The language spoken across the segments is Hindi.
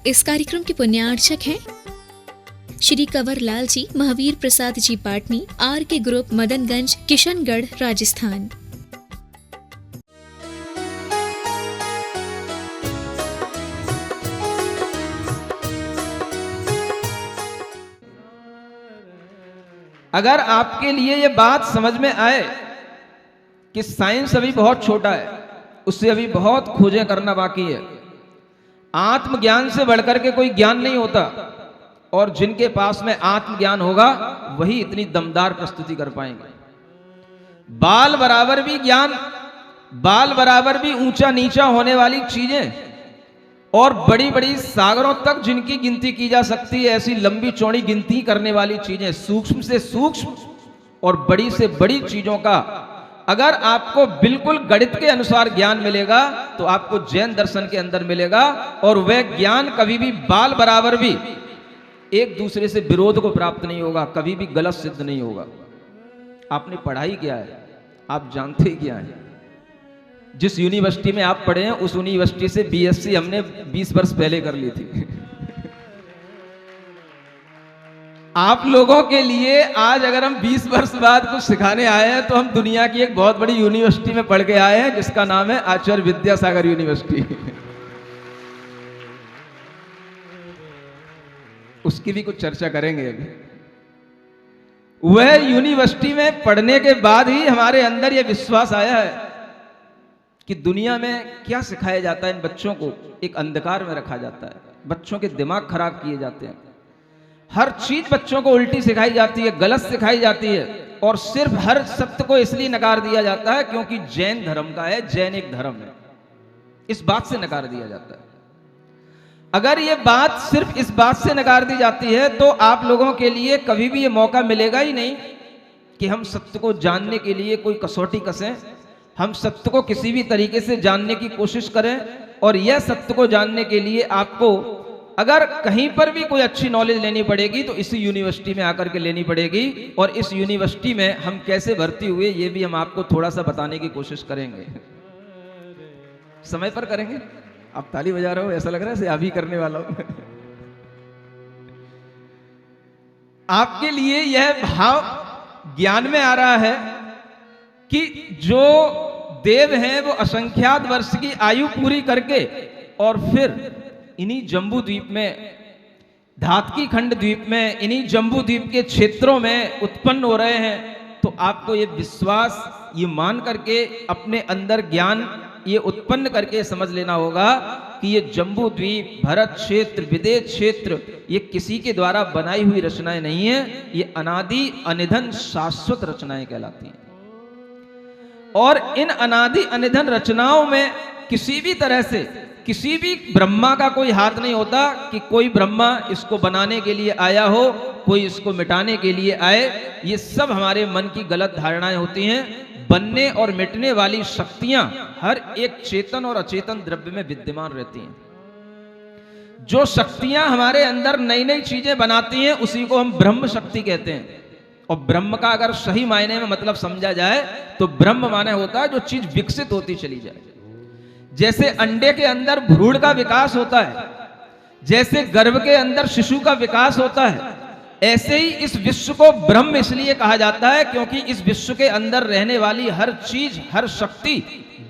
इस कार्यक्रम के पुण्यार्चक हैं श्री कंवर लाल जी, महावीर प्रसाद जी पाटनी, आर के ग्रुप, मदनगंज, किशनगढ़, राजस्थान। अगर आपके लिए ये बात समझ में आए कि साइंस अभी बहुत छोटा है, उससे अभी बहुत खोजें करना बाकी है, आत्मज्ञान से बढ़कर के कोई ज्ञान नहीं होता, और जिनके पास में आत्मज्ञान होगा वही इतनी दमदार प्रस्तुति कर पाएंगे। बाल बराबर भी ज्ञान, बाल बराबर भी ऊंचा नीचा होने वाली चीजें, और बड़ी बड़ी सागरों तक जिनकी गिनती की जा सकती है, ऐसी लंबी चौड़ी गिनती करने वाली चीजें, सूक्ष्म से सूक्ष्म और बड़ी से बड़ी चीजों का अगर आपको बिल्कुल गणित के अनुसार ज्ञान मिलेगा तो आपको जैन दर्शन के अंदर मिलेगा, और वह ज्ञान कभी भी बाल बराबर भी एक दूसरे से विरोध को प्राप्त नहीं होगा, कभी भी गलत सिद्ध नहीं होगा। आपने पढ़ाई किया है, आप जानते ही क्या है। जिस यूनिवर्सिटी में आप पढ़े हैं उस यूनिवर्सिटी से बीएससी हमने 20 वर्ष पहले कर ली थी। आप लोगों के लिए आज अगर हम 20 वर्ष बाद कुछ सिखाने आए हैं तो हम दुनिया की एक बहुत बड़ी यूनिवर्सिटी में पढ़ के आए हैं, जिसका नाम है आचार्य विद्यासागर यूनिवर्सिटी। उसकी भी कुछ चर्चा करेंगे अभी। वह यूनिवर्सिटी में पढ़ने के बाद ही हमारे अंदर यह विश्वास आया है कि दुनिया में क्या सिखाया जाता है। इन बच्चों को एक अंधकार में रखा जाता है, बच्चों के दिमाग खराब किए जाते हैं, हर चीज बच्चों को उल्टी सिखाई जाती है, गलत सिखाई जाती है, और सिर्फ हर सत्य को इसलिए नकार दिया जाता है क्योंकि जैन धर्म का है, जैन एक धर्म है, इस बात से नकार दिया जाता है। अगर ये बात सिर्फ इस बात से नकार दी जाती है तो आप लोगों के लिए कभी भी ये मौका मिलेगा ही नहीं कि हम सत्य को जानने के लिए कोई कसौटी कसें, हम सत्य को किसी भी तरीके से जानने की कोशिश करें। और यह सत्य को जानने के लिए आपको अगर कहीं पर भी कोई अच्छी नॉलेज लेनी पड़ेगी तो इसी यूनिवर्सिटी में आकर के लेनी पड़ेगी, और इस यूनिवर्सिटी में हम कैसे भर्ती हुए ये भी हम आपको थोड़ा सा बताने की कोशिश करेंगे। समय पर करेंगे। आप ताली बजा रहे हो, ऐसा लग रहा है अभी करने वाला हूं। आपके लिए यह भाव ज्ञान में आ रहा है कि जो देव हैं वो असंख्यात वर्ष की आयु पूरी करके और फिर इन्हीं जम्बू द्वीप में, धातकी खंड द्वीप में, इन्हीं जम्बू द्वीप के क्षेत्रों में उत्पन्न हो रहे हैं, तो आपको ये विश्वास, ये मान करके अपने अंदर ज्ञान ये उत्पन्न करके समझ लेना होगा कि ये जम्बू द्वीप, भरत क्षेत्र, विदेश क्षेत्र, ये किसी के द्वारा बनाई हुई रचनाएं नहीं है, ये अनादि अनिधन शाश्वत रचनाएं कहलाती हैं। और इन अनादि अनिधन रचनाओं में किसी भी तरह से किसी भी ब्रह्मा का कोई हाथ नहीं होता कि कोई ब्रह्मा इसको बनाने के लिए आया हो, कोई इसको मिटाने के लिए आए। ये सब हमारे मन की गलत धारणाएं होती हैं। बनने और मिटने वाली शक्तियां हर एक चेतन और अचेतन द्रव्य में विद्यमान रहती हैं। जो शक्तियां हमारे अंदर नई नई चीजें बनाती हैं उसी को हम ब्रह्म शक्ति कहते हैं। और ब्रह्म का अगर सही मायने में मतलब समझा जाए तो ब्रह्म माने होता है जो चीज विकसित होती चली जाए। जैसे अंडे के अंदर भ्रूण का विकास होता है, जैसे गर्भ के अंदर शिशु का विकास होता है, ऐसे ही इस विश्व को ब्रह्म इसलिए कहा जाता है क्योंकि इस विश्व के अंदर रहने वाली हर चीज, हर शक्ति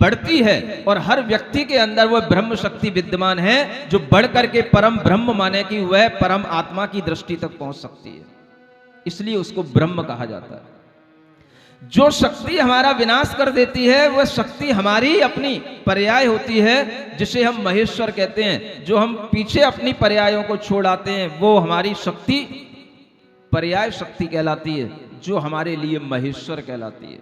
बढ़ती है, और हर व्यक्ति के अंदर वह ब्रह्म शक्ति विद्यमान है जो बढ़ करके परम ब्रह्म माने कि वह परम आत्मा की दृष्टि तक पहुंच सकती है, इसलिए उसको ब्रह्म कहा जाता है। जो शक्ति हमारा विनाश कर देती है वह शक्ति हमारी अपनी पर्याय होती है, जिसे हम महेश्वर कहते हैं। जो हम पीछे अपनी पर्यायों को छोड़ आते हैं वो हमारी शक्ति पर्याय शक्ति कहलाती है, जो हमारे लिए महेश्वर कहलाती है।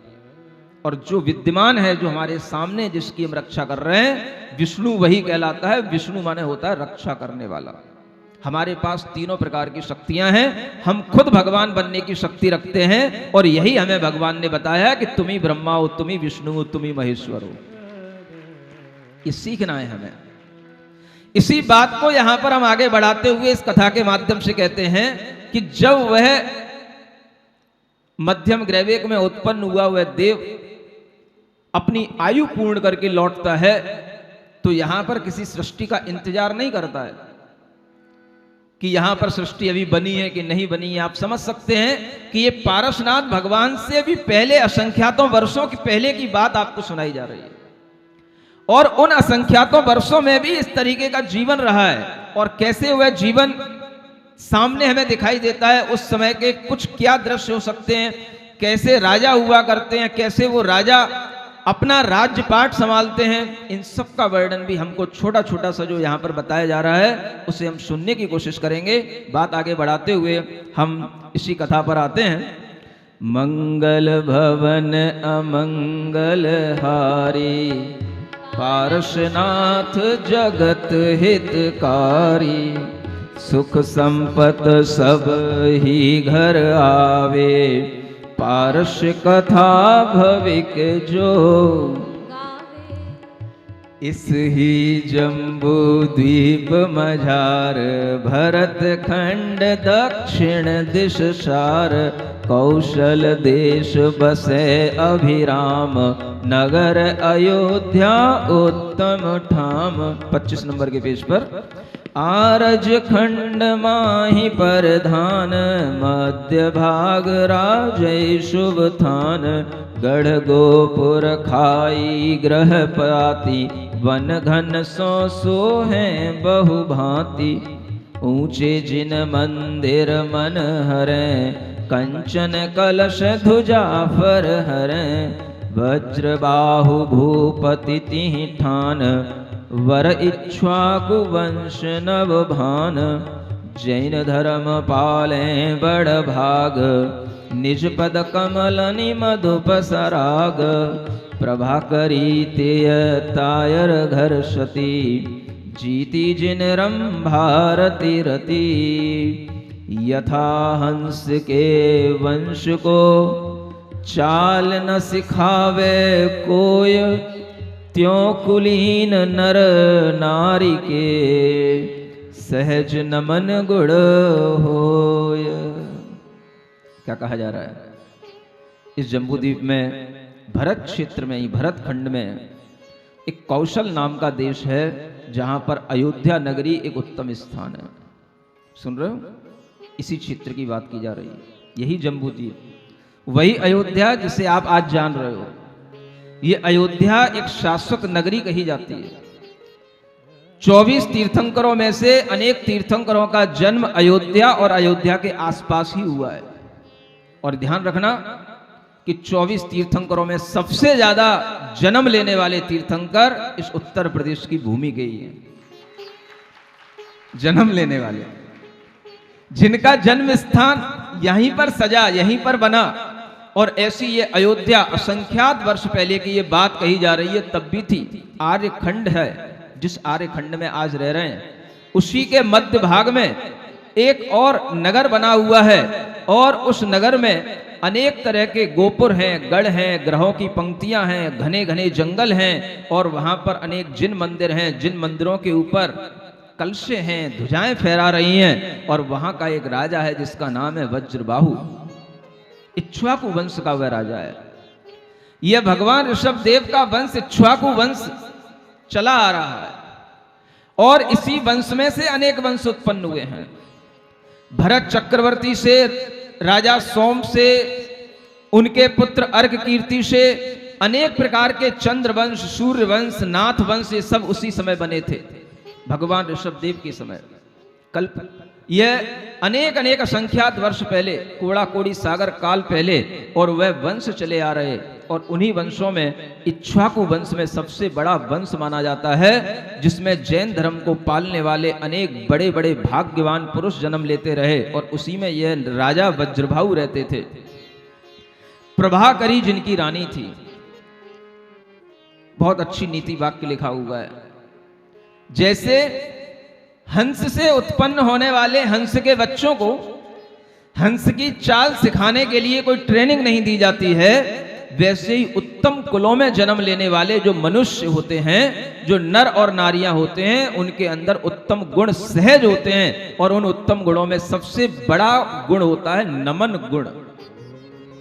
और जो विद्यमान है, जो हमारे सामने, जिसकी हम रक्षा कर रहे हैं, विष्णु वही कहलाता है। विष्णु माने होता है रक्षा करने वाला। हमारे पास तीनों प्रकार की शक्तियां हैं। हम खुद भगवान बनने की शक्ति रखते हैं, और यही हमें भगवान ने बताया कि तुम ही ब्रह्मा हो, तुम ही विष्णु हो, तुम ही महेश्वर हो। ये सीखना है हमें। इसी बात को यहां पर हम आगे बढ़ाते हुए इस कथा के माध्यम से कहते हैं कि जब वह मध्यम ग्रैवेक में उत्पन्न हुआ वह देव अपनी आयु पूर्ण करके लौटता है, तो यहां पर किसी सृष्टि का इंतजार नहीं करता है। कि यहां पर सृष्टि अभी बनी है कि नहीं बनी है। आप समझ सकते हैं कि ये पारसनाथ भगवान से भी पहले असंख्यातों वर्षों की पहले की बात आपको सुनाई जा रही है, और उन असंख्यातों वर्षों में भी इस तरीके का जीवन रहा है, और कैसे वह जीवन सामने हमें दिखाई देता है। उस समय के कुछ क्या दृश्य हो सकते हैं, कैसे राजा हुआ करते हैं, कैसे वो राजा अपना राज्यपाट संभालते हैं, इन सब का वर्णन भी हमको छोटा छोटा सा जो यहाँ पर बताया जा रहा है उसे हम सुनने की कोशिश करेंगे। बात आगे बढ़ाते हुए हम इसी कथा पर आते हैं। मंगल भवन अमंगल हारी, पार्श्वनाथ जगत हितकारी, सुख संपत सब ही घर आवे, पारस कथा भविक जो इस ही जम्बू द्वीप मझार, भरत खंड दक्षिण दिश सार, कौशल देश बसे अभिराम, नगर अयोध्या उत्तम ठाम। 25 नंबर के पेज पर। आरज खंड माहि परधान, मध्य भाग राजय शुभ थान, गढ़ गोपुर खाई ग्रह पाति, वन घन सो सोहें बहु भांति, ऊंचे जिन मंदिर मन हरें, कंचन कलश ध्वजा फर हरें, वज्र बाहु भूपति तिहि ठान, वर इक्ष्वाकु वंश नव भान, जैन धर्म पाले बड़ भाग, निज पद कमल मधुप सराग, प्रभा करी तेय तायर घर सती, जीती जिन रंभारती रति, यथा हंस के वंश को चाल न सिखावे कोय, त्यों कुलीन नर नारी के, सहज नमन गुण होय। क्या कहा जा रहा है? इस जम्बूद्वीप में भरत क्षेत्र में ही, भरत खंड में एक कौशल नाम का देश है, जहां पर अयोध्या नगरी एक उत्तम स्थान है। सुन रहे हो? इसी क्षेत्र की बात की जा रही है, यही जम्बूद्वीप, वही अयोध्या जिसे आप आज जान रहे हो। ये अयोध्या एक शाश्वत नगरी कही जाती है। 24 तीर्थंकरों में से अनेक तीर्थंकरों का जन्म अयोध्या और अयोध्या के आसपास ही हुआ है। और ध्यान रखना कि 24 तीर्थंकरों में सबसे ज्यादा जन्म लेने वाले तीर्थंकर इस उत्तर प्रदेश की भूमि के ही हैं। जन्म लेने वाले, जिनका जन्म स्थान यहीं पर सजा, यहीं पर बना, और ऐसी ये अयोध्या असंख्यात वर्ष पहले की ये बात कही जा रही है, तब भी थी। आर्यखंड है, जिस आर्यखंड में आज रह रहे हैं, उसी के मध्य भाग में एक और नगर बना हुआ है, और उस नगर में अनेक तरह के गोपुर हैं, गढ़ हैं, ग्रहों की पंक्तियां हैं, घने घने जंगल हैं, और वहां पर अनेक जिन मंदिर हैं, जिन मंदिरों के ऊपर कलशे हैं, ध्वजाएं फहरा रही हैं। और वहां का एक राजा है जिसका नाम है वज्रबाहु, इक्ष्वाकु वंश का वह राजा है। यह भगवान ऋषभ देव का वंश इक्ष्वाकु वंश चला आ रहा है, और इसी वंश में से अनेक वंश उत्पन्न हुए हैं। भरत चक्रवर्ती से, राजा सोम से, उनके पुत्र अर्क कीर्ति से, अनेक प्रकार के चंद्रवंश, सूर्यवंश, नाथ वंश, ये सब उसी समय बने थे, भगवान ऋषभ देव के समय। कल्प यह अनेक अनेक असंख्यात वर्ष पहले, कोड़ा कोड़ी सागर काल पहले, और वह वंश चले आ रहे। और उन्हीं वंशों में इक्ष्वाकु वंश में सबसे बड़ा वंश माना जाता है, जिसमें जैन धर्म को पालने वाले अनेक बड़े बड़े भाग्यवान पुरुष जन्म लेते रहे, और उसी में यह राजा वज्रबाहु रहते थे। प्रभाकरी जिनकी रानी थी। बहुत अच्छी नीति वाक्य लिखा हुआ है। जैसे हंस से उत्पन्न होने वाले हंस के बच्चों को हंस की चाल सिखाने के लिए कोई ट्रेनिंग नहीं दी जाती है, वैसे ही उत्तम कुलों में जन्म लेने वाले जो मनुष्य होते हैं, जो नर और नारियां होते हैं, उनके अंदर उत्तम गुण सहज होते हैं। और उन उत्तम गुणों में सबसे बड़ा गुण होता है नमन गुण।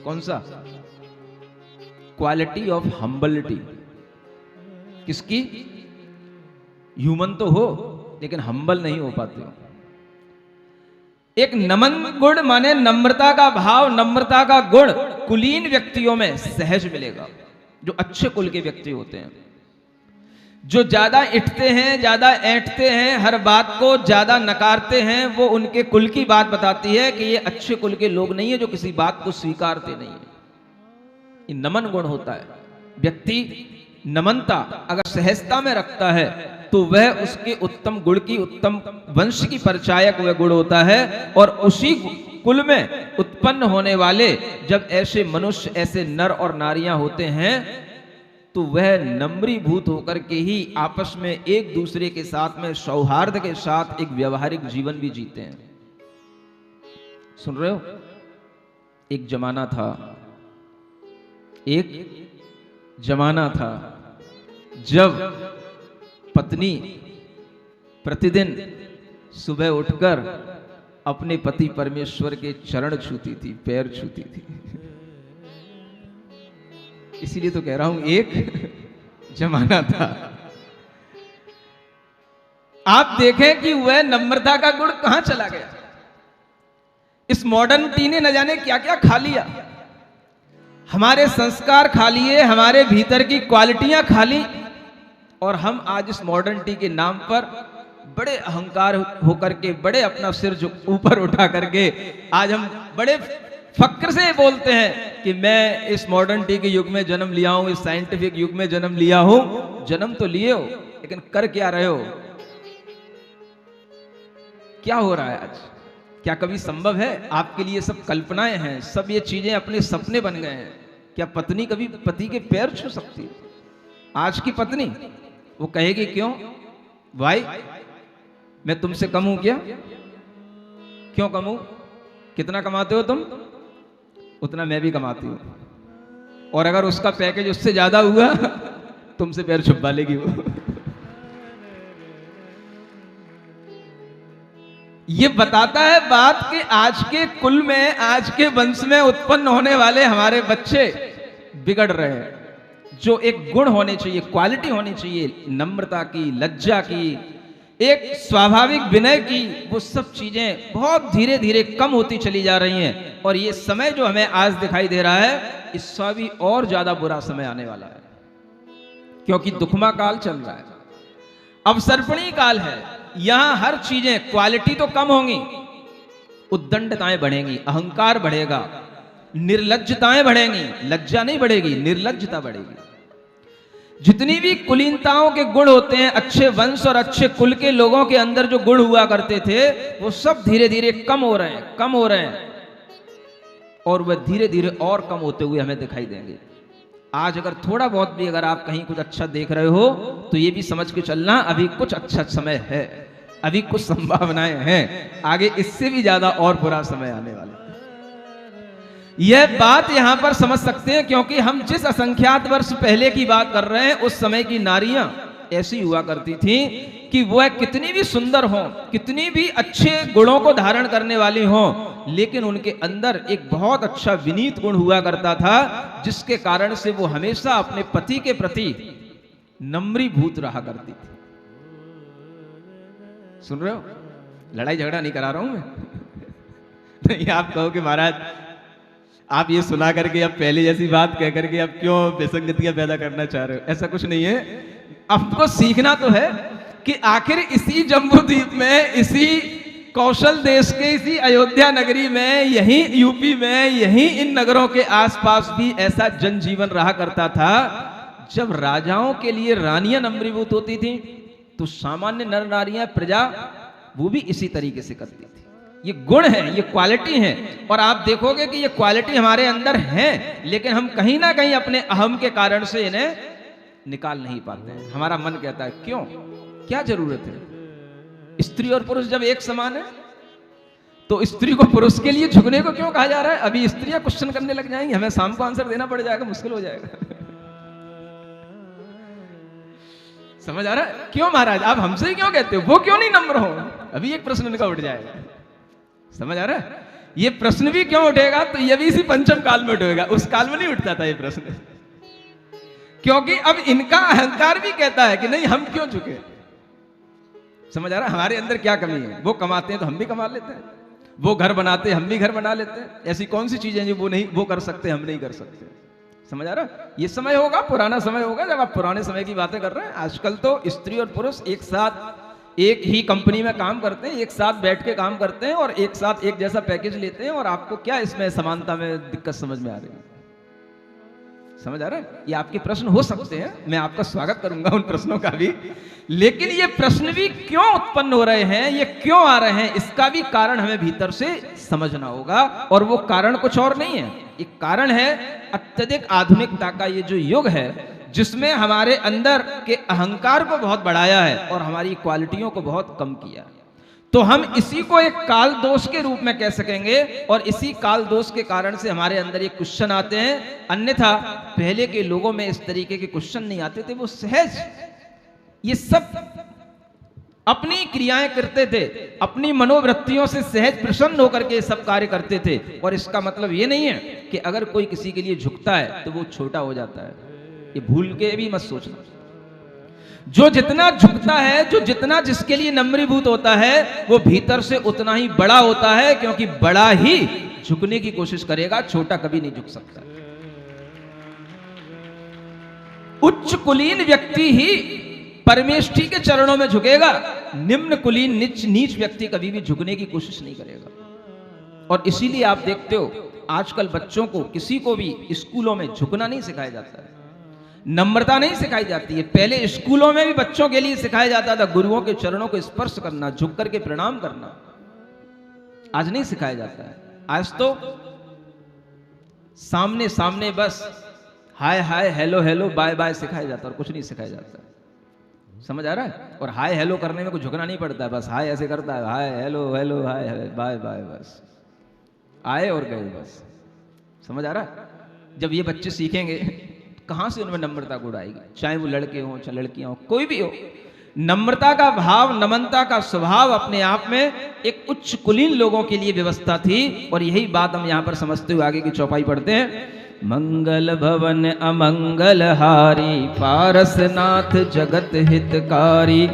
कौन सा? Quality of humility. किसकी? ह्यूमन तो हो, लेकिन हम्बल नहीं हो पाते हो। एक नमन गुण माने नम्रता का भाव, नम्रता का गुण कुलीन व्यक्तियों में सहज मिलेगा। जो अच्छे कुल के व्यक्ति होते हैं, जो ज्यादा इठते हैं, ज्यादा ऐंठते हैं, हर बात को ज्यादा नकारते हैं, वो उनके कुल की बात बताती है कि ये अच्छे कुल के लोग नहीं है, जो किसी बात को स्वीकारते नहीं है। ये नमन गुण होता है। व्यक्ति नमनता अगर सहजता में रखता है तो वह उसके उत्तम गुण की, उत्तम वंश की परिचायक वह गुण होता है। और उसी कुल में उत्पन्न होने वाले जब ऐसे मनुष्य, ऐसे नर और नारियां होते हैं, तो वह नम्रीभूत होकर के ही आपस में एक दूसरे के साथ में सौहार्द के साथ एक व्यवहारिक जीवन भी जीते हैं। सुन रहे हो? एक जमाना था, एक जमाना था जब पत्नी प्रतिदिन सुबह उठकर अपने पति परमेश्वर के चरण छूती थी, पैर छूती थी। इसीलिए तो कह रहा हूं एक जमाना था। आप देखें कि वह नम्रता का गुण कहां चला गया। इस मॉडर्निटी ने न जाने क्या क्या खा लिया। हमारे संस्कार खा लिए, हमारे भीतर की क्वालिटियां खा ली, और हम आज इस मॉडर्निटी के नाम पर बड़े अहंकार होकर के, बड़े अपना सिर जो ऊपर उठा करके आज हम बड़े फक्र से बोलते हैं कि मैं इस मॉडर्निटी के युग में जन्म लिया हूं, इस साइंटिफिक युग में जन्म लिया हूं। जन्म तो लिए हो, लेकिन कर क्या रहे हो? क्या हो रहा है आज? क्या कभी संभव है? आपके लिए सब कल्पनाएं हैं, सब ये चीजें अपने सपने बन गए हैं। क्या पत्नी कभी पति के पैर छू सकती है? आज की पत्नी वो कहेगी क्यों भाई, मैं तुमसे कम हूं क्या? क्यों कम हूं? कितना कमाते हो तुम? उतना मैं भी कमाती हूं। और अगर उसका पैकेज उससे ज्यादा हुआ तुमसे पैर छुपा लेगी वो। ये बताता है बात कि आज के कुल में, आज के वंश में उत्पन्न होने वाले हमारे बच्चे बिगड़ रहे हैं। जो एक गुण होने चाहिए, क्वालिटी होनी चाहिए, नम्रता की, लज्जा की, एक स्वाभाविक विनय की, वो सब चीजें बहुत धीरे धीरे कम होती चली जा रही हैं। और ये समय जो हमें आज दिखाई दे रहा है, इसका भी और ज्यादा बुरा समय आने वाला है, क्योंकि दुखमा काल चल रहा है, अवसर्पणी काल है। यहां हर चीजें, क्वालिटी तो कम होंगी, उद्दंडताएं बढ़ेंगी, अहंकार बढ़ेगा, निर्लज्जताएं बढ़ेंगी, लज्जा नहीं बढ़ेगी, निर्लज्जता बढ़ेगी। जितनी भी कुलीनताओं के गुण होते हैं, अच्छे वंश और अच्छे कुल के लोगों के अंदर जो गुण हुआ करते थे, वो सब धीरे धीरे कम हो रहे हैं, कम हो रहे हैं, और वह धीरे धीरे और कम होते हुए हमें दिखाई देंगे। आज अगर थोड़ा बहुत भी अगर आप कहीं कुछ अच्छा देख रहे हो, तो ये भी समझ के चलना अभी कुछ अच्छा समय है, अभी कुछ संभावनाएं हैं, आगे इससे भी ज्यादा और बुरा समय आने वाला है। यह बात यहां पर समझ सकते हैं, क्योंकि हम जिस असंख्यात वर्ष पहले की बात कर रहे हैं, उस समय की नारियां ऐसी हुआ करती थी कि वह कितनी भी सुंदर हों, कितनी भी अच्छे गुणों को धारण करने वाली हों, लेकिन उनके अंदर एक बहुत अच्छा विनीत गुण हुआ करता था, जिसके कारण से वो हमेशा अपने पति के प्रति नम्रीभूत रहा करती थी। सुन रहे हो? लड़ाई झगड़ा नहीं करा रहा हूं मैं। नहीं, आप कहो कि महाराज आप ये सुना करके अब पहले जैसी बात कह करके अब क्यों विसंगतियां पैदा करना चाह रहे हो? ऐसा कुछ नहीं है। आपको सीखना तो है कि आखिर इसी जम्बूद्वीप में, इसी कौशल देश के, इसी अयोध्या नगरी में, यहीं यूपी में, यहीं इन नगरों के आसपास भी ऐसा जनजीवन रहा करता था, जब राजाओं के लिए रानियां नम्रीभूत होती थी, तो सामान्य नर नारियां, प्रजा, वो भी इसी तरीके से करती थी। ये गुण है, ये क्वालिटी है, और आप देखोगे कि ये क्वालिटी हमारे अंदर है, लेकिन हम कहीं ना कहीं अपने अहम के कारण से इन्हें निकाल नहीं पाते हैं। हमारा मन कहता है क्यों, क्या जरूरत है? स्त्री और पुरुष जब एक समान है, तो स्त्री को पुरुष के लिए झुकने को क्यों कहा जा रहा है? अभी स्त्रियां क्वेश्चन करने लग जाएंगी, हमें शाम को आंसर देना पड़ जाएगा, मुश्किल हो जाएगा। समझ आ रहा है? क्यों महाराज आप हमसे ही क्यों कहते हो, वो क्यों नहीं नम्र हो? अभी एक प्रश्न उनका उठ जाएगा। समझ आ रहा है? ये प्रश्न भी क्यों उठेगा, तो ये भी इसी पंचम काल में उठेगा, उस काल में नहीं उठता था ये प्रश्न, क्योंकि अब इनका अहंकार भी कहता है कि नहीं, हम क्यों झुके। समझ आ रहा है? हमारे अंदर क्या कमी है? वो कमाते हैं तो हम भी कमा लेते हैं, वो घर बनाते, हम भी घर बना लेते हैं। ऐसी कौन सी चीजें जो वो कर सकते, हम नहीं कर सकते? समझ आ रहा? ये समय होगा, पुराना समय होगा जब आप पुराने समय की बातें कर रहे हैं। आजकल तो स्त्री और पुरुष एक साथ एक ही कंपनी में काम करते हैं, एक साथ बैठ के काम करते हैं और एक साथ एक जैसा पैकेज लेते हैं। और आपको क्या इसमें समानता में दिक्कत समझ में आ रही है? समझ आ रहा है? ये आपके प्रश्न हो सकते हैं, मैं आपका स्वागत करूंगा उन प्रश्नों का भी, लेकिन ये प्रश्न भी क्यों उत्पन्न हो रहे हैं, ये क्यों आ रहे हैं, इसका भी कारण हमें भीतर से समझना होगा। और वो कारण कुछ और नहीं है, एक कारण है अत्यधिक आधुनिकता का ये जो युग है, जिसमें हमारे अंदर के अहंकार को बहुत बढ़ाया है और हमारी क्वालिटियों को बहुत कम किया। तो हम इसी को एक काल दोष के रूप में कह सकेंगे और इसी काल दोष के कारण से हमारे अंदर ये क्वेश्चन आते हैं। अन्यथा पहले के लोगों में इस तरीके के क्वेश्चन नहीं आते थे। वो सहज ये सब अपनी क्रियाएं करते थे, अपनी मनोवृत्तियों से सहज प्रसन्न होकर के सब कार्य करते थे। और इसका मतलब ये नहीं है कि अगर कोई किसी के लिए झुकता है तो वो छोटा हो जाता है, ये भूल के भी मत सोचना। जो जितना झुकता है, जो जितना जिसके लिए नम्रीभूत होता है, वो भीतर से उतना ही बड़ा होता है, क्योंकि बड़ा ही झुकने की कोशिश करेगा, छोटा कभी नहीं झुक सकता। उच्च कुलीन व्यक्ति ही परमेष्ठी के चरणों में झुकेगा, निम्न कुलीन नीच व्यक्ति कभी भी झुकने की कोशिश नहीं करेगा। और इसीलिए आप देखते हो आजकल बच्चों को, किसी को भी स्कूलों में झुकना नहीं सिखाया जाता है, नम्रता नहीं सिखाई जाती है। पहले स्कूलों में भी बच्चों के लिए सिखाया जाता था गुरुओं के चरणों को स्पर्श करना, झुक करके प्रणाम करना। आज नहीं सिखाया जाता है। आज तो सामने सामने बस hi hi hello hello bye bye सिखाया जाता है और कुछ नहीं सिखाया जाता। समझ आ रहा है? और हाय हेलो करने में कुछ झुकना नहीं पड़ता है, बस हाय ऐसे करता है, hi hello hello hi bye bye, बस आए और गए, बस। समझ आ रहा है? जब ये बच्चे सीखेंगे कहां से उनमें नम्रता गुण आएगी? चाहे वो लड़के हों चाहे लड़कियां हों, कोई भी हो, नम्रता का भाव, नमनता का स्वभाव अपने आप में एक उच्च कुलीन लोगों के लिए व्यवस्था थी। और यही बात हम यहां पर समझते हुए आगे की चौपाई पढ़ते हैं। मंगल भवन अमंगल हारी, पारसनाथ जगत हितकारी।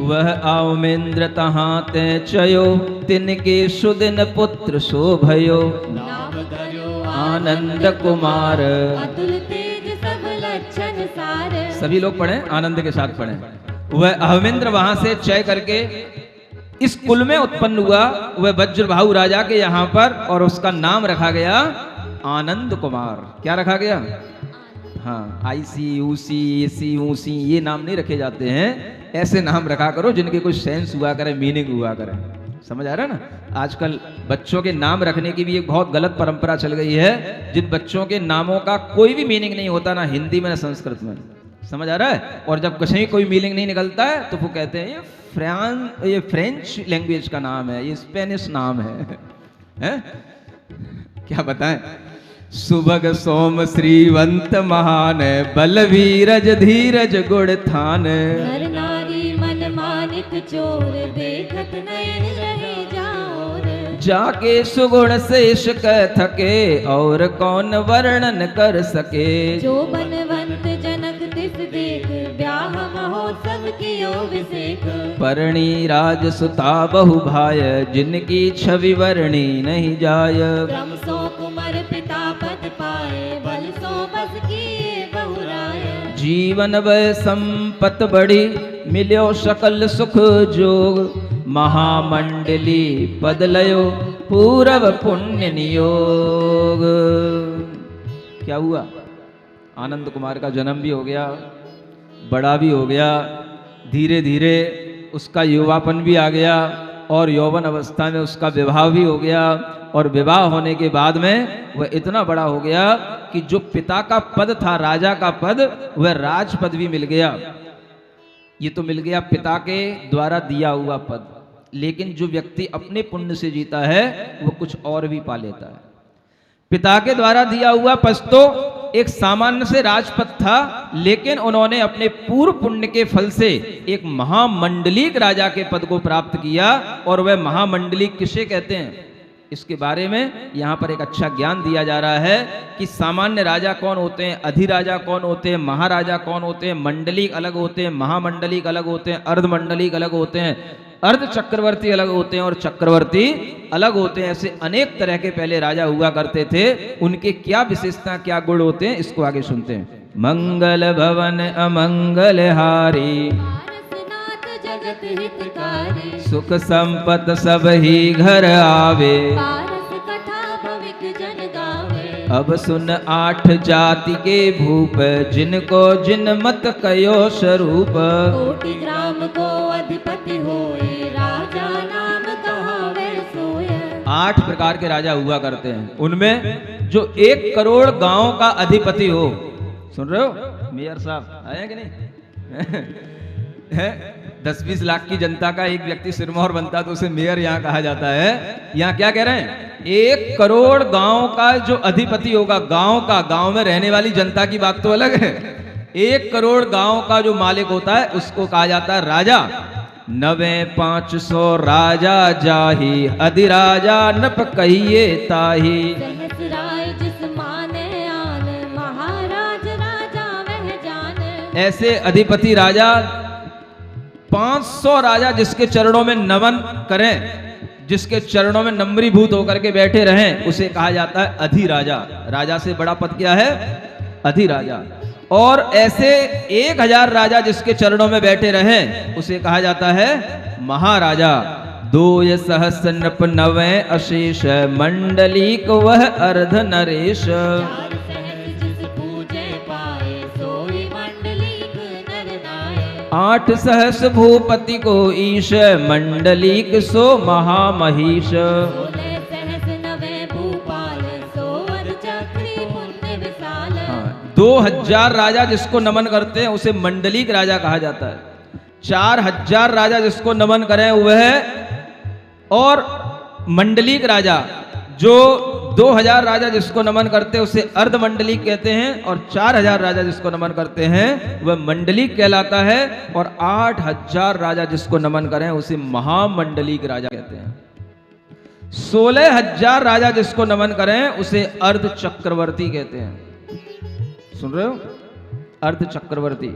वह आओमेंद्र तहां ते चयो, तिनके सुदिन पुत्र शोभयो। नाम धर्यो आनंद कुमार, अतुल तेज सब लक्षण सार। सभी लोग पढ़ें, आनंद के साथ पढ़ें। वह अहमेंद्र वहां से चय करके इस कुल में उत्पन्न हुआ, वह वज्रभाहु राजा के यहां पर, और उसका नाम रखा गया आनंद कुमार। क्या रखा गया? हाँ, आईसी ऊसी एसी ऊसी ये नाम नहीं रखे जाते हैं, ऐसे नाम रखा करो जिनके कोई सेंस हुआ करे, मीनिंग हुआ करे। समझ आ रहा है ना? आजकल बच्चों के नाम रखने की भी एक बहुत गलत परंपरा चल गई है, जिन बच्चों के नामों का कोई भी मीनिंग नहीं होता, ना हिंदी में ना संस्कृत में। समझ आ रहा है? और जब कहीं कोई मीनिंग नहीं निकलता है तो वो कहते हैं ये फ्रेंच लैंग्वेज का नाम है, ये स्पेनिश नाम है? क्या बताएं? सुभग सोम श्रीवंत महान, बलवीरज धीरज गुण थान। नर नारी मन मानिक चोर, देखत नयन रहे जाओर। जाके सुगुण शेष कह थके, और कौन वर्णन कर सके। जो बनवंत जनक तिस देख, ब्याह महोत्सव कियो विसेक। परणी राज सुता बहु भाय, जिनकी छवि वर्णी नहीं जाय। ब्रह्म सो कुमर पिता पद पाए, बल सो बस किए बहुराय। जीवन वह संपत बड़ी, मिल्यो सकल सुख जोग। महामंडली पद लयो, पूरव पुण्य नियोग। क्या हुआ? आनंद कुमार का जन्म भी हो गया, बड़ा भी हो गया, धीरे धीरे उसका युवापन भी आ गया, और यौवन अवस्था में उसका विवाह भी हो गया। और विवाह होने के बाद में वह इतना बड़ा हो गया कि जो पिता का पद था, राजा का पद, वह राज पद भी मिल गया। ये तो मिल गया पिता के द्वारा दिया हुआ पद, लेकिन जो व्यक्ति अपने पुण्य से जीता है वो कुछ और भी पा लेता है। पिता के द्वारा दिया हुआ पद तो एक सामान्य से राजपद था, लेकिन उन्होंने अपने पूर्व पुण्य के फल से एक महामंडलिक राजा के पद को प्राप्त किया। और वह महामंडलिक किसे कहते हैं, इसके बारे में यहाँ पर एक अच्छा ज्ञान दिया जा रहा है कि सामान्य राजा कौन होते हैं, अधिराजा कौन होते हैं, महाराजा कौन होते हैं, मंडलिक अलग होते हैं, महामंडलिक अलग होते हैं, अर्धमंडलिक अलग होते हैं, अर्ध चक्रवर्ती अलग होते हैं और चक्रवर्ती अलग होते हैं। ऐसे अनेक तरह के पहले राजा हुआ करते थे। उनके क्या विशेषता, क्या गुण होते हैं, इसको आगे सुनते हैं। मंगल भवन अमंगल हारी, जगत हितकारी, सुख संपत सब ही घर आवे, पारस कथा भविक जन गावे। अब सुन 8 जाति के भूप, जिनको जिन मत कयो स्वरूप। कोटि ग्राम को अधिपति होए, राजा नाम कहावे सोए। 8 प्रकार के राजा हुआ करते हैं। उनमें जो 1 करोड़ गांव का अधिपति हो, सुन रहे हो मेयर साहब आए कि नहीं है? 10-20 लाख की जनता का एक व्यक्ति सिरमौर बनता तो उसे मेयर यहाँ कहा जाता है। यहाँ क्या कह रहे हैं, 1 करोड़ गांव का जो अधिपति होगा, गांव में रहने वाली जनता की बात तो अलग है। 1 करोड़ गांव का जो मालिक होता है उसको कहा जाता है राजा। 9,500 राजा जाही, अधिराजा नप कहिए ताही। सहस्राय जिस माने आन, महाराज राजा वह जाने। ऐसे अधिपति राजा 500 राजा जिसके चरणों में नमन करें, जिसके चरणों में नम्रीभूत होकर के बैठे रहें, उसे कहा जाता है अधिराजा। राजा से बड़ा पद क्या है, अधिराजा। और ऐसे 1000 राजा जिसके चरणों में बैठे रहें, उसे कहा जाता है महाराजा। 2 सहस्र नृप 9 अशेष, मंडलीक वह अर्ध नरेश। 4 सहस्र जिस पूजे पाए, सोई मंडलीक नर नाय। 8 सहस्र भूपति को ईश, मंडलीक सो महामहिष। 16 सहस्र नवे भूपाल, सोअर चक्री पुण्य विशाल। 2000 राजा जिसको नमन करते हैं उसे मंडलिक राजा कहा जाता है। 4000 राजा जिसको नमन करें वह, और मंडलिक राजा जो 2000 राजा जिसको नमन करते हैं उसे अर्धमंडलिक कहते हैं, और 4000 राजा जिसको नमन करते हैं वह मंडलिक कहलाता है, और 8000 राजा जिसको नमन करें उसे महामंडलिक राजा कहते हैं। 16000 राजा जिसको नमन करें उसे अर्ध चक्रवर्ती कहते हैं। सुन रहे हो, अर्ध चक्रवर्ती।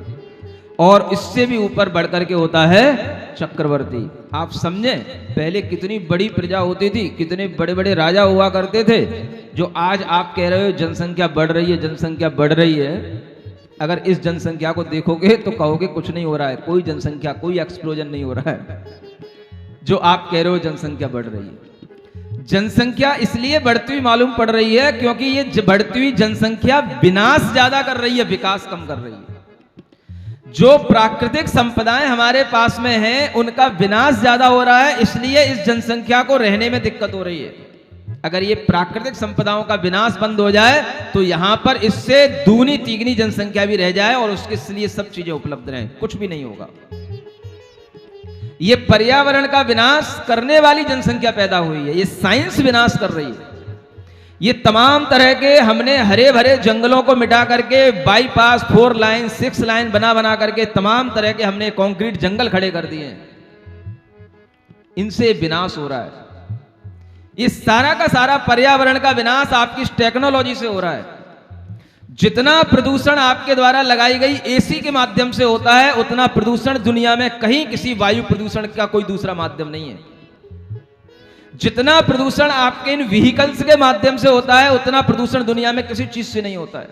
और इससे भी ऊपर बढ़कर के होता है चक्रवर्ती। आप समझे पहले कितनी बड़ी प्रजा होती थी, कितने बड़े बड़े राजा हुआ करते थे। जो आज आप कह रहे हो जनसंख्या बढ़ रही है, जनसंख्या बढ़ रही है, अगर इस जनसंख्या को देखोगे तो कहोगे कुछ नहीं हो रहा है, कोई जनसंख्या, कोई एक्सप्लोजन नहीं हो रहा है। जो आप कह रहे हो जनसंख्या बढ़ रही है, जनसंख्या इसलिए बढ़ती हुई मालूम पड़ रही है क्योंकि ये बढ़ती हुई जनसंख्या विनाश ज्यादा कर रही है, विकास कम कर रही है। जो प्राकृतिक संपदाएं हमारे पास में हैं उनका विनाश ज्यादा हो रहा है, इसलिए इस जनसंख्या को रहने में दिक्कत हो रही है। अगर ये प्राकृतिक संपदाओं का विनाश बंद हो जाए तो यहां पर इससे दूनी तीगनी जनसंख्या भी रह जाए और उसके लिए सब चीजें उपलब्ध रहें, कुछ भी नहीं होगा। ये पर्यावरण का विनाश करने वाली जनसंख्या पैदा हुई है, ये साइंस विनाश कर रही है। ये तमाम तरह के हमने हरे भरे जंगलों को मिटा करके बाईपास 4 लाइन 6 लाइन बना बना करके तमाम तरह के हमने कंक्रीट जंगल खड़े कर दिए हैं, इनसे विनाश हो रहा है। ये सारा का सारा पर्यावरण का विनाश आपकी टेक्नोलॉजी से हो रहा है। जितना प्रदूषण आपके द्वारा लगाई गई एसी के माध्यम से होता है, उतना प्रदूषण दुनिया में कहीं किसी वायु प्रदूषण का कोई दूसरा माध्यम नहीं है। जितना प्रदूषण आपके इन व्हीकल्स के माध्यम से होता है, उतना प्रदूषण दुनिया में किसी चीज से नहीं होता है।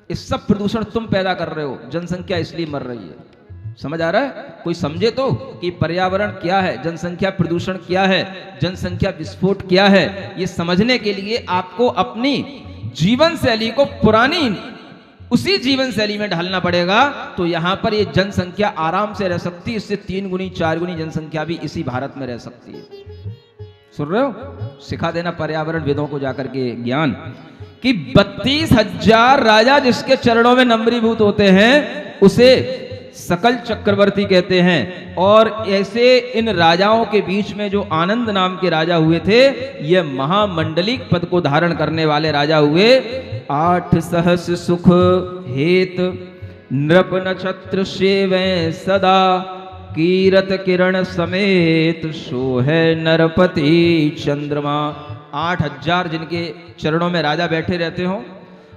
इस सब प्रदूषण तुम पैदा कर रहे हो, जनसंख्या इसलिए मर रही है। समझ आ रहा है? कोई समझे तो कि पर्यावरण क्या है, जनसंख्या प्रदूषण क्या है, जनसंख्या विस्फोट क्या है। ये समझने के लिए आपको अपनी जीवन शैली को पुरानी उसी जीवन शैली में ढालना पड़ेगा, तो यहां पर ये जनसंख्या आराम से रह सकती है। इससे 3 गुनी 4 गुनी जनसंख्या भी इसी भारत में रह सकती है। सुन रहे हो? सिखा देना पर्यावरण विदों को जाकर के ज्ञान कि 32,000 राजा जिसके चरणों में नम्रीभूत होते हैं उसे सकल चक्रवर्ती कहते हैं। और ऐसे इन राजाओं के बीच में जो आनंद नाम के राजा हुए थे, ये महामंडलिक पद को धारण करने वाले राजा हुए। 8 सहस्र सुख हेत नृप नक्षत्र सेवैं सदा, कीरत किरण समेत सोहे नरपति चंद्रमा। 8,000 जिनके चरणों में राजा बैठे रहते हो,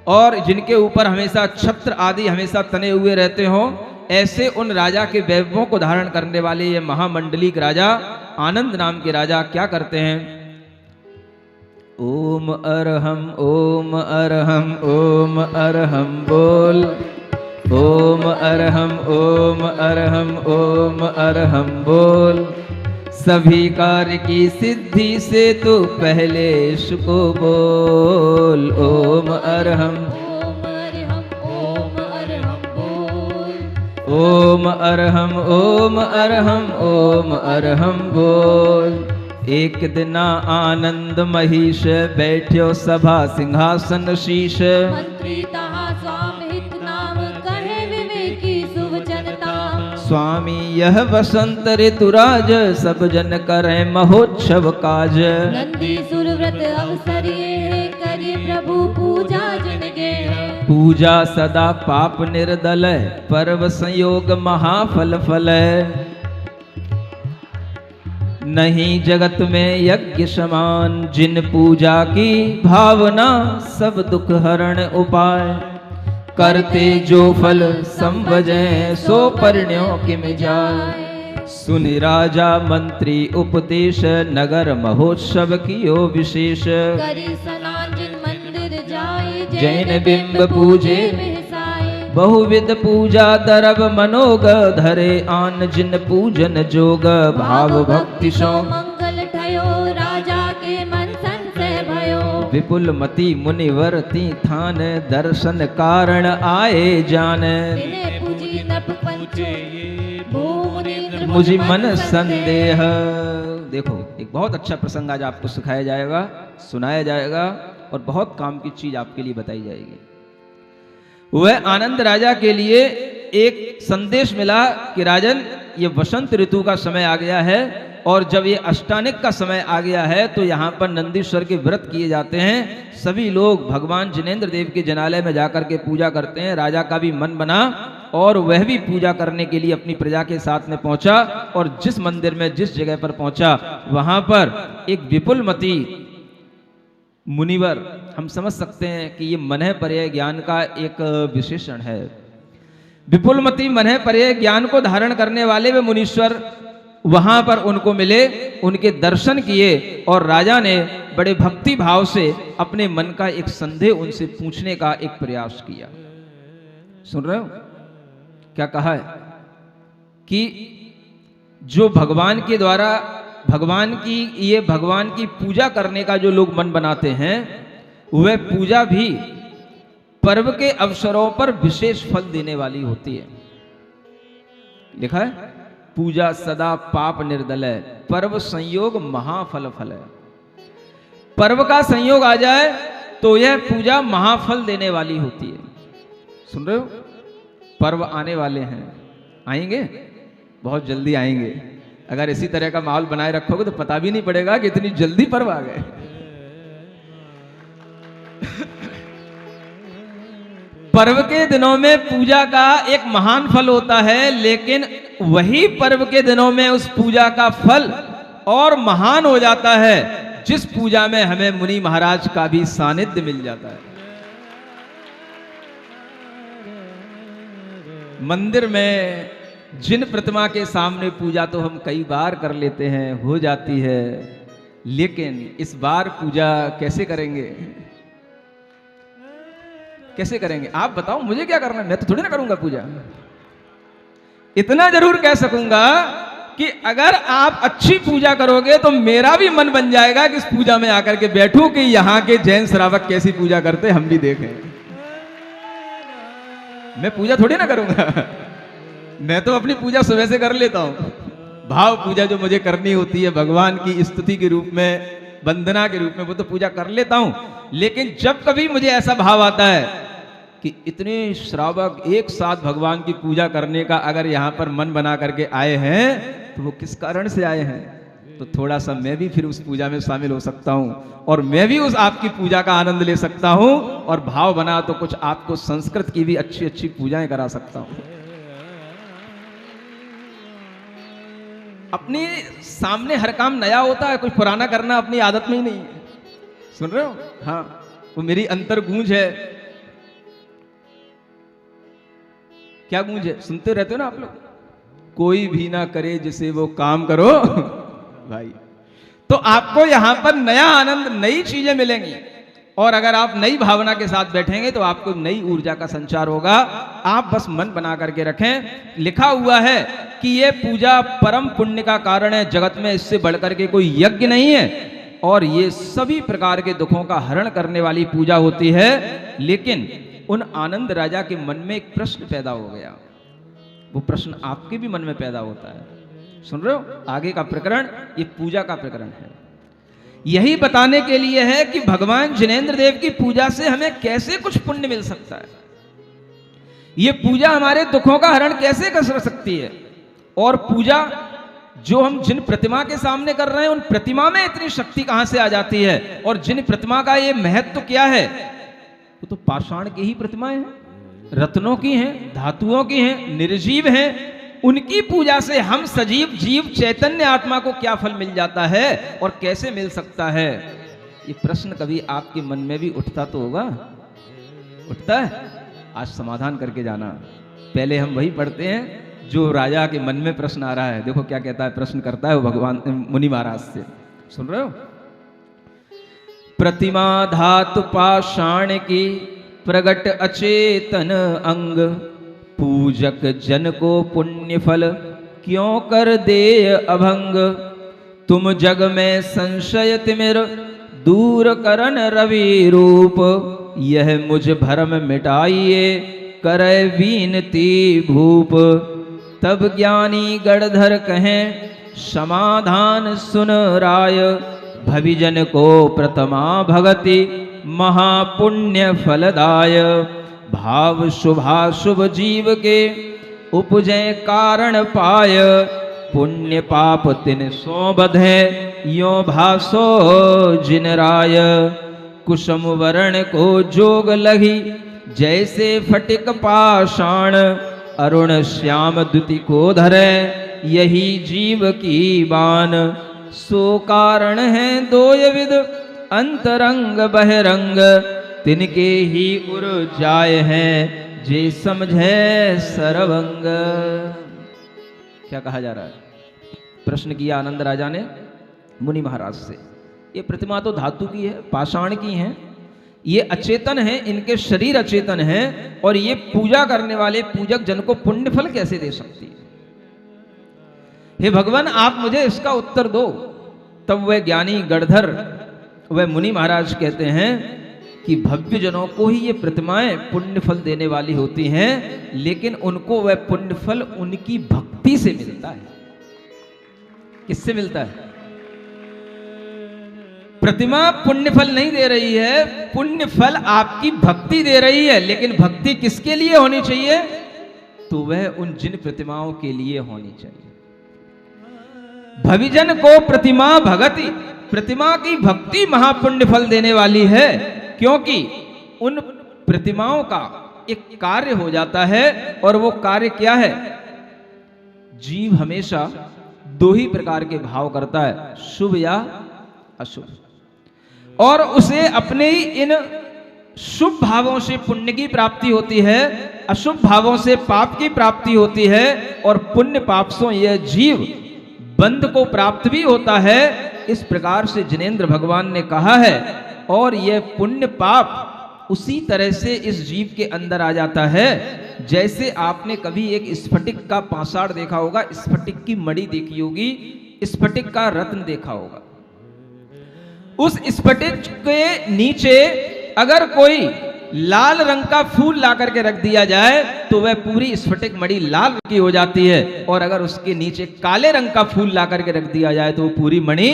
और जिनके ऊपर हमेशा छत्र आदि हमेशा तने हुए रहते हों, ऐसे उन राजा के वैभवों को धारण करने वाले ये महामंडलिक राजा आनंद नाम के राजा क्या करते हैं? ओम अरहम ओम अरहम ओम अरहम बोल, ओम अरहम ओम अरहम ओम अरहम बोल। सभी कार्य की सिद्धि से तो पहले शुको बोल। ओम अरहम ओम अरहम ओम अरहम बोल। ओम अरहम ओम अरहम ओम अरहम बोल। एक दिना आनंद महिष बैठ्यो सभा सिंहासन शीश। मंत्री तहा स्वामी हित नाम कहे विवेकी शुभ जनता। स्वामी यह बसंत ऋतुराज सब जन करें महोत्सव काज। नंदी सुरव्रत अवसर ये करी प्रभु पूजा जिन गे। पूजा सदा पाप निर्दल पर्व संयोग महाफल फल। नहीं जगत में यज्ञ समान जिन पूजा की भावना सब दुख हरण उपाय। करते जो फल संभजे सो परिण्यो किम जाय। सुनि राजा मंत्री उपदेश नगर महोत्सव कियो विशेष। करी स्नान जिन मंदिर जाए जैन बिंब पूजे महसाए। बहुविध पूजा दरब मनोग धरे आन जिन पूजन जोग। भाव भक्ति सो मंगल ठयो राजा के मन संशय भयो। विपुल मति मुनिवर तीर्थान दर्शन कारण आए जान। तिने पूजी नप पंचो भूमुनि मुझे मन संदेह। देखो एक बहुत अच्छा प्रसंग आज आपको सिखाया जाएगा, सुनाया जाएगा और बहुत काम की चीज आपके लिए बताई जाएगी। वह आनंद राजा के लिए एक संदेश मिला कि राजन ये वसंत ऋतु का समय आ गया है और जब ये अष्टानिक का समय आ गया है तो यहाँ पर नंदीश्वर के व्रत किए जाते हैं। सभी लोग भगवान जिनेंद्र देव के जनालय में जाकर के पूजा करते हैं। राजा का भी मन बना और वह भी पूजा करने के लिए अपनी प्रजा के साथ में पहुंचा और जिस मंदिर में जिस जगह पर पहुंचा वहां पर एक विपुलमती मुनिवर, हम समझ सकते हैं कि ये मनः पर्याय ज्ञान का एक विशेषण है। विपुलमती मनः पर्याय ज्ञान को धारण करने वाले वे मुनीश्वर वहां पर उनको मिले, उनके दर्शन किए और राजा ने बड़े भक्ति भाव से अपने मन का एक संदेह उनसे पूछने का एक प्रयास किया। सुन रहे हो क्या कहा है कि जो भगवान के द्वारा भगवान की पूजा करने का जो लोग मन बनाते हैं वह पूजा भी पर्व के अवसरों पर विशेष फल देने वाली होती है। लिखा है पूजा सदा पाप निर्दल है, पर्व संयोग महाफल फल है। पर्व का संयोग आ जाए तो यह पूजा महाफल देने वाली होती है। सुन रहे हो, पर्व आने वाले हैं, आएंगे, बहुत जल्दी आएंगे। अगर इसी तरह का माहौल बनाए रखोगे तो पता भी नहीं पड़ेगा कि इतनी जल्दी पर्व आ गए। पर्व के दिनों में पूजा का एक महान फल होता है, लेकिन वही पर्व के दिनों में उस पूजा का फल और महान हो जाता है जिस पूजा में हमें मुनि महाराज का भी सानिध्य मिल जाता है। मंदिर में जिन प्रतिमा के सामने पूजा तो हम कई बार कर लेते हैं, हो जाती है, लेकिन इस बार पूजा कैसे करेंगे? कैसे करेंगे आप बताओ, मुझे क्या करना है? मैं तो थोड़ी ना करूंगा पूजा। इतना जरूर कह सकूंगा कि अगर आप अच्छी पूजा करोगे तो मेरा भी मन बन जाएगा कि इस पूजा में आकर के बैठूं कि यहां के जैन श्रावक कैसी पूजा करते हम भी देखें। मैं पूजा थोड़ी ना करूंगा, मैं तो अपनी पूजा सुबह से कर लेता हूं। भाव पूजा जो मुझे करनी होती है भगवान की स्तुति के रूप में, वंदना के रूप में, वो तो पूजा कर लेता हूं। लेकिन जब कभी मुझे ऐसा भाव आता है कि इतने श्रावक एक साथ भगवान की पूजा करने का अगर यहाँ पर मन बना करके आए हैं तो वो किस कारण से आए हैं, तो थोड़ा सा मैं भी फिर उस पूजा में शामिल हो सकता हूँ और मैं भी उस आपकी पूजा का आनंद ले सकता हूँ। और भाव बना तो कुछ आपको संस्कृत की भी अच्छी अच्छी पूजाएं करा सकता हूँ। अपने सामने हर काम नया होता है, कुछ पुराना करना अपनी आदत में ही नहीं है। सुन रहे हो? हाँ, वो मेरी अंतर गूंज है क्या गूंजे, सुनते रहते हो ना आप लोग, कोई भी ना करे जिसे वो काम करो भाई। तो आपको यहां पर नया आनंद, नई चीजें मिलेंगी, और अगर आप नई भावना के साथ बैठेंगे तो आपको नई ऊर्जा का संचार होगा। आप बस मन बना करके रखें। लिखा हुआ है कि ये पूजा परम पुण्य का कारण है, जगत में इससे बढ़कर के कोई यज्ञ नहीं है, और ये सभी प्रकार के दुखों का हरण करने वाली पूजा होती है। लेकिन उन आनंद राजा के मन में एक प्रश्न पैदा हो गया। वो प्रश्न आपके भी मन में पैदा होता है। सुन रहे हो, आगे का प्रकरण ये पूजा का प्रकरण है। यही बताने के लिए है कि भगवान जिनेंद्र देव की पूजा से हमें कैसे कुछ पुण्य मिल सकता है, ये पूजा हमारे दुखों का हरण कैसे कर सकती है। और पूजा जो हम जिन प्रतिमा के सामने कर रहे हैं, उन प्रतिमा में इतनी शक्ति कहां से आ जाती है, और जिन प्रतिमा का ये महत्व क्या है, वो तो पाषाण की ही प्रतिमाएं हैं, रत्नों की हैं, धातुओं की हैं, निर्जीव हैं। उनकी पूजा से हम सजीव जीव चैतन्य आत्मा को क्या फल मिल जाता है और कैसे मिल सकता है, ये प्रश्न कभी आपके मन में भी उठता तो होगा, उठता है। आज समाधान करके जाना। पहले हम वही पढ़ते हैं जो राजा के मन में प्रश्न आ रहा है। देखो क्या कहता है, प्रश्न करता है वो भगवान मुनि महाराज से, सुन रहे हो। प्रतिमा धातु पाषाण की प्रगट अचेतन अंग, पूजक जन को पुण्य फल क्यों कर दे अभंग। तुम जग में संशय तिमिर दूर करन रवि रूप, यह मुझ भरम मिटाइए करे बीनती भूप। तब ज्ञानी गणधर कहें समाधान सुन राय, भविजन को प्रथमा भगति महापुण्य फलदाय। भाव शुभाशुभ जीव के उपजे कारण पाय, पुण्य पाप तिन सो बधे यो भासो जिन राय। कुसुम वर्ण को जोग लगी जैसे फटिक पाषाण, अरुण श्याम द्युति को धरे यही जीव की बान। सो कारण है दोय विद अंतरंग बहिरंग, तिनके ही उर जाय हैं जे समझे सरवंग। क्या कहा जा रहा है, प्रश्न किया आनंद राजा ने मुनि महाराज से। ये प्रतिमा तो धातु की है, पाषाण की है, ये अचेतन है, इनके शरीर अचेतन है, और ये पूजा करने वाले पूजक जन को पुण्य फल कैसे दे सकती है। हे भगवान, आप मुझे इसका उत्तर दो। तब वह ज्ञानी गणधर, वह मुनि महाराज कहते हैं कि भव्य जनों को ही ये प्रतिमाएं पुण्य फल देने वाली होती हैं, लेकिन उनको वह पुण्य फल उनकी भक्ति से मिलता है। किससे मिलता है? प्रतिमा पुण्य फल नहीं दे रही है, पुण्य फल आपकी भक्ति दे रही है। लेकिन भक्ति किसके लिए होनी चाहिए? तो वह उन जिन प्रतिमाओं के लिए होनी चाहिए। भविजन को प्रतिमा भगति, प्रतिमा की भक्ति महापुण्य फल देने वाली है, क्योंकि उन प्रतिमाओं का एक कार्य हो जाता है। और वो कार्य क्या है? जीव हमेशा दो ही प्रकार के भाव करता है, शुभ या अशुभ, और उसे अपने ही इन शुभ भावों से पुण्य की प्राप्ति होती है, अशुभ भावों से पाप की प्राप्ति होती है। और पुण्य पाप से यह जीव बंध को प्राप्त भी होता है। इस प्रकार से जिनेंद्र भगवान ने कहा है। और यह पुण्य पाप उसी तरह से इस जीव के अंदर आ जाता है, जैसे आपने कभी एक स्फटिक का पाषाण देखा होगा, स्फटिक की मणि देखी होगी, स्फटिक का रत्न देखा होगा। उस स्फटिक के नीचे अगर कोई लाल रंग का फूल ला करके रख दिया जाए तो वह पूरी स्फटिक मणि लाल रंग की हो जाती है। और अगर उसके नीचे काले रंग का फूल ला करके रख दिया जाए तो वो पूरी मणि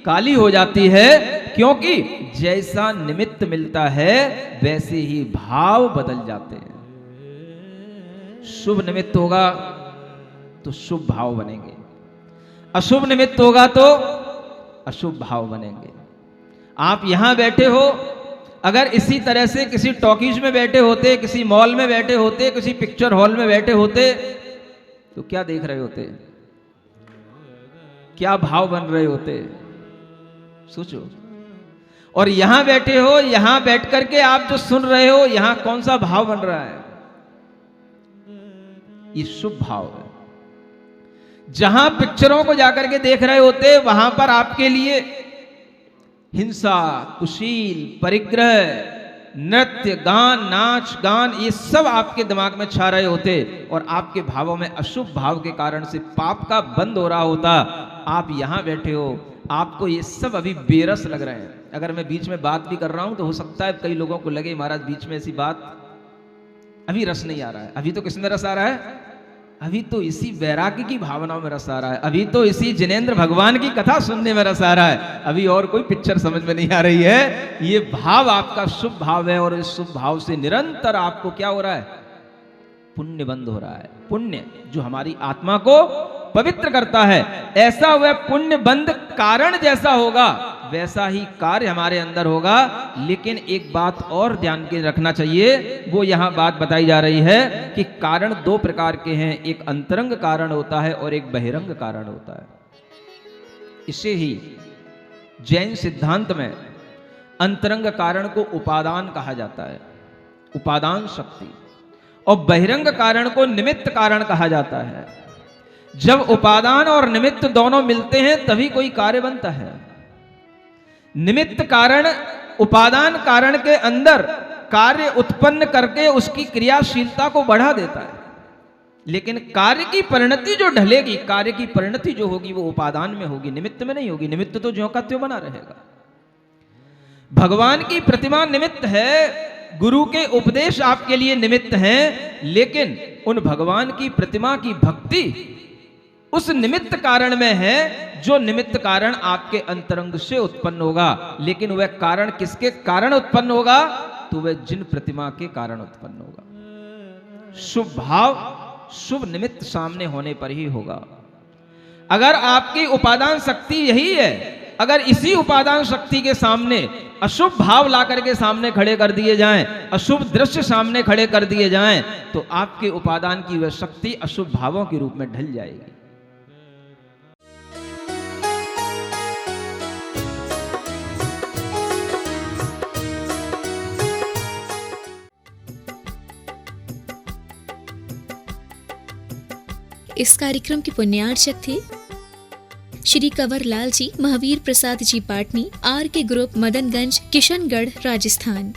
काली हो जाती है, क्योंकि जैसा निमित्त मिलता है वैसे ही भाव बदल जाते हैं। शुभ निमित्त होगा तो शुभ भाव बनेंगे, अशुभ निमित्त होगा तो अशुभ भाव बनेंगे। आप यहां बैठे हो, अगर इसी तरह से किसी टॉकीज में बैठे होते, किसी मॉल में बैठे होते, किसी पिक्चर हॉल में बैठे होते, तो क्या देख रहे होते? क्या भाव बन रहे होते? सोचो। और यहां बैठे हो, यहां बैठ करके आप जो सुन रहे हो, यहां कौन सा भाव बन रहा है? ये शुभ भाव है। जहां पिक्चरों को जाकर के देख रहे होते वहां पर आपके लिए हिंसा, कुशील, परिग्रह, नृत्य, गान, नाच गान, ये सब आपके दिमाग में छा रहे होते और आपके भावों में अशुभ भाव के कारण से पाप का बंद हो रहा होता। आप यहां बैठे हो, आपको ये सब अभी बेरस लग रहे हैं। अगर मैं बीच में बात भी कर रहा हूं तो हो सकता है कई लोगों को लगे महाराज बीच में ऐसी बात, अभी रस नहीं आ रहा है। अभी तो किसमें रस आ रहा है? अभी तो इसी वैराग्य की भावनाओं में रस आ रहा है, अभी तो इसी जिनेंद्र भगवान की कथा सुनने में रस आ रहा है, अभी और कोई पिक्चर समझ में नहीं आ रही है। ये भाव आपका शुभ भाव है और इस शुभ भाव से निरंतर आपको क्या हो रहा है? पुण्य बंद हो रहा है। पुण्य जो हमारी आत्मा को पवित्र करता है, ऐसा वह पुण्य बंद कारण जैसा होगा वैसा ही कार्य हमारे अंदर होगा। लेकिन एक बात और ध्यान के रखना चाहिए, वो यहां बात बताई जा रही है कि कारण दो प्रकार के हैं, एक अंतरंग कारण होता है और एक बहिरंग कारण होता है। इसे ही जैन सिद्धांत में अंतरंग कारण को उपादान कहा जाता है, उपादान शक्ति, और बहिरंग कारण को निमित्त कारण कहा जाता है। जब उपादान और निमित्त दोनों मिलते हैं तभी कोई कार्य बनता है। निमित्त कारण उपादान कारण के अंदर कार्य उत्पन्न करके उसकी क्रियाशीलता को बढ़ा देता है, लेकिन कार्य की परिणति जो ढलेगी, कार्य की परिणति जो होगी वो उपादान में होगी, निमित्त में नहीं होगी। निमित्त तो ज्यों का त्यों बना रहेगा। भगवान की प्रतिमा निमित्त है, गुरु के उपदेश आपके लिए निमित्त हैं, लेकिन उन भगवान की प्रतिमा की भक्ति उस निमित्त कारण में है जो निमित्त कारण आपके अंतरंग से उत्पन्न होगा। लेकिन वह कारण किसके कारण उत्पन्न होगा? तो वह जिन प्रतिमा के कारण उत्पन्न होगा। शुभ भाव शुभ निमित्त सामने होने पर ही होगा। अगर आपकी उपादान शक्ति यही है, अगर इसी उपादान शक्ति के सामने अशुभ भाव ला करके सामने खड़े कर दिए जाएं, अशुभ दृश्य सामने खड़े कर दिए जाएं, तो आपके उपादान की वह शक्ति अशुभ भावों के रूप में ढल जाएगी। इस कार्यक्रम के पुण्यार्चक थे श्री कंवर लाल जी, महावीर प्रसाद जी पाटनी, आर के ग्रुप, मदनगंज, किशनगढ़, राजस्थान।